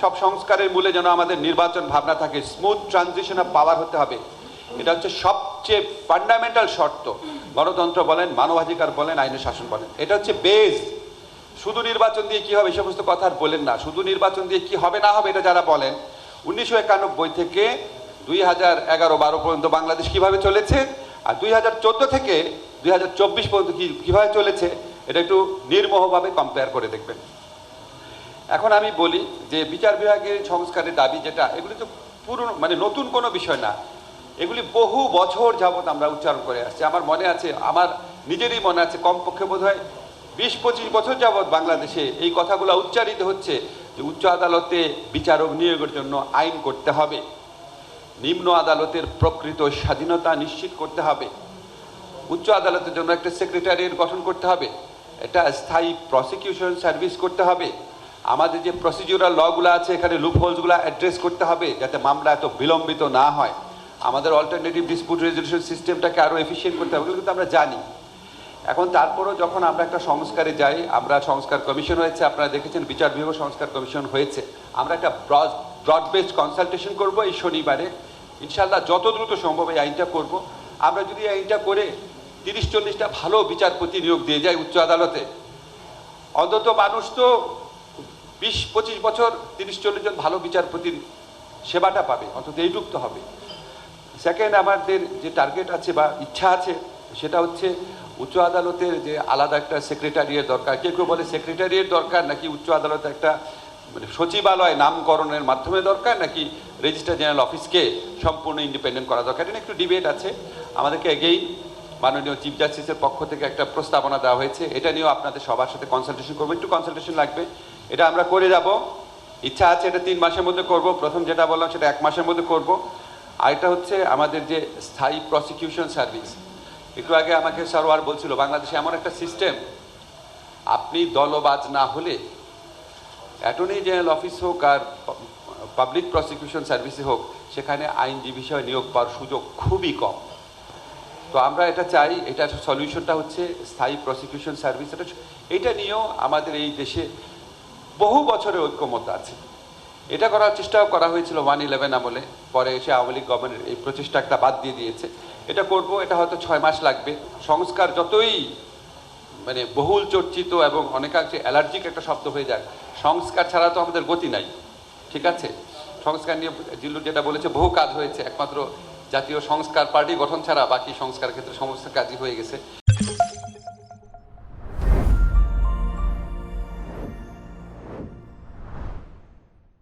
সব সংস্কারের মূলে যেন আমাদের নির্বাচন ভাবনা থাকে, স্মুথ ট্রানজিশন অফ পাওয়ার হতে হবে। এটা হচ্ছে সবচেয়ে ফান্ডামেন্টাল শর্ত। গণতন্ত্র বলেন, মানবাধিকার বলেন, আইনের শাসন বলেন, এটা হচ্ছে বেস। শুধু নির্বাচন দিয়ে কি হবে এই সমস্ত কথা আর বলেন না। শুধু নির্বাচন দিয়ে কি হবে না হবে এটা যারা বলেন, 1991 থেকে 2011-12 পর্যন্ত বাংলাদেশ কিভাবে চলেছে, আর 2014 থেকে 2024 পর্যন্ত কিভাবে চলেছে, এটা একটু নির্মোহভাবে কম্পেয়ার করে দেখবেন। এখন আমি বলি যে বিচার বিভাগের সংস্কারের দাবি যেটা, এগুলি তো পুরনো, মানে নতুন কোনো বিষয় না। এগুলি বহু বছর যাবৎ আমরা উচ্চারণ করে আসছি। আমার মনে আছে, আমার নিজেরই মনে আছে, কমপক্ষে বোধ হয় 20-25 বছর যাবৎ বাংলাদেশে এই কথাগুলো উচ্চারিত হচ্ছে যে উচ্চ আদালতে বিচারক নিয়োগের জন্য আইন করতে হবে, নিম্ন আদালতের প্রকৃত স্বাধীনতা নিশ্চিত করতে হবে, উচ্চ আদালতের জন্য একটা সেক্রেটারিয়েট গঠন করতে হবে, একটা স্থায়ী প্রসিকিউশন সার্ভিস করতে হবে, আমাদের যে প্রসিডিউরাল লগুলো আছে এখানে লুপহোলসগুলো অ্যাড্রেস করতে হবে যাতে মামলা এত বিলম্বিত না হয়, আমাদের অল্টারনেটিভ ডিসপিউট রেজলিউশন সিস্টেমটাকে আরও এফিসিয়েন্ট করতে হবে, কিন্তু আমরা জানি। এখন তারপরও যখন আমরা একটা সংস্কারে যাই, আমরা সংস্কার কমিশন হয়েছে, আপনারা দেখেছেন বিচার বিভাগ সংস্কার কমিশন হয়েছে, আমরা একটা ব্রড বেসড কনসালটেশন করব এই শনিবারে ইনশাল্লাহ, যত দ্রুত সম্ভব এই আইনটা করব। আমরা যদি এই আইনটা করে 30-40টা ভালো বিচারপতি নিয়োগ দিয়ে যাই উচ্চ আদালতে, অন্তত মানুষ তো 20-25 বছর 30-40 জন ভালো বিচারপতির সেবাটা পাবে, অন্তত এইটুক তো হবে। সেকেন্ড, আমাদের যে টার্গেট আছে বা ইচ্ছা আছে সেটা হচ্ছে উচ্চ আদালতের যে আলাদা একটা সেক্রেটারিয়েট দরকার। কেউ কেউ বলে সেক্রেটারিয়েট দরকার নাকি উচ্চ আদালতে একটা মানে সচিবালয় নামকরণের মাধ্যমে দরকার, নাকি রেজিস্ট্রার জেনারেল অফিসকে সম্পূর্ণ ইন্ডিপেন্ডেন্ট করা দরকার। এটা একটু ডিবেট আছে। আমাদেরকে এগেইন মাননীয় চিফ জাস্টিসের পক্ষ থেকে একটা প্রস্তাবনা দেওয়া হয়েছে, এটা নিয়েও আপনাদের সবার সাথে কনসালটেশন করবো, একটু কনসালটেশন লাগবে। এটা আমরা করে যাব, ইচ্ছা আছে এটা 3 মাসের মধ্যে করব। প্রথম যেটা বললাম সেটা 1 মাসের মধ্যে করব। আরেকটা হচ্ছে আমাদের যে স্থায়ী প্রসিকিউশন সার্ভিস। একটু আগে আমাকে সরওয়ার বলছিল বাংলাদেশে এমন একটা সিস্টেম, আপনি দলবাজ না হলে অ্যাটর্নি জেনারেল অফিস হোক আর পাবলিক প্রসিকিউশন সার্ভিসে হোক, সেখানে আইনজীবী হিসেবে নিয়োগ পাওয়ার সুযোগ খুবই কম। তো আমরা এটা চাই, এটা সলিউশনটা হচ্ছে স্থায়ী প্রসিকিউশন সার্ভিস। এটা নিয়েও আমাদের এই দেশে বহু বছরের ঐক্যমত আছে। এটা করার চেষ্টাও করা হয়েছিল 1/11 আমলে, পরে এসে আওয়ামী লীগ গভর্নমেন্ট এই প্রচেষ্টাটা বাদ দিয়ে দিয়েছে। এটা করব, এটা হয়তো 6 মাস লাগবে। সংস্কার যতই মানে বহুল চর্চিত এবং অনেকাংশে অ্যালার্জিক একটা শব্দ হয়ে যায়, সংস্কার ছাড়া তো আমাদের গতি নাই, ঠিক আছে? সংস্কার নিয়ে জিল্লু যেটা বলেছে, বহু কাজ হয়েছে, একমাত্র জাতীয় সংস্কার পার্টি গঠন ছাড়া বাকি সংস্কার ক্ষেত্রে সমস্ত কাজই হয়ে গেছে।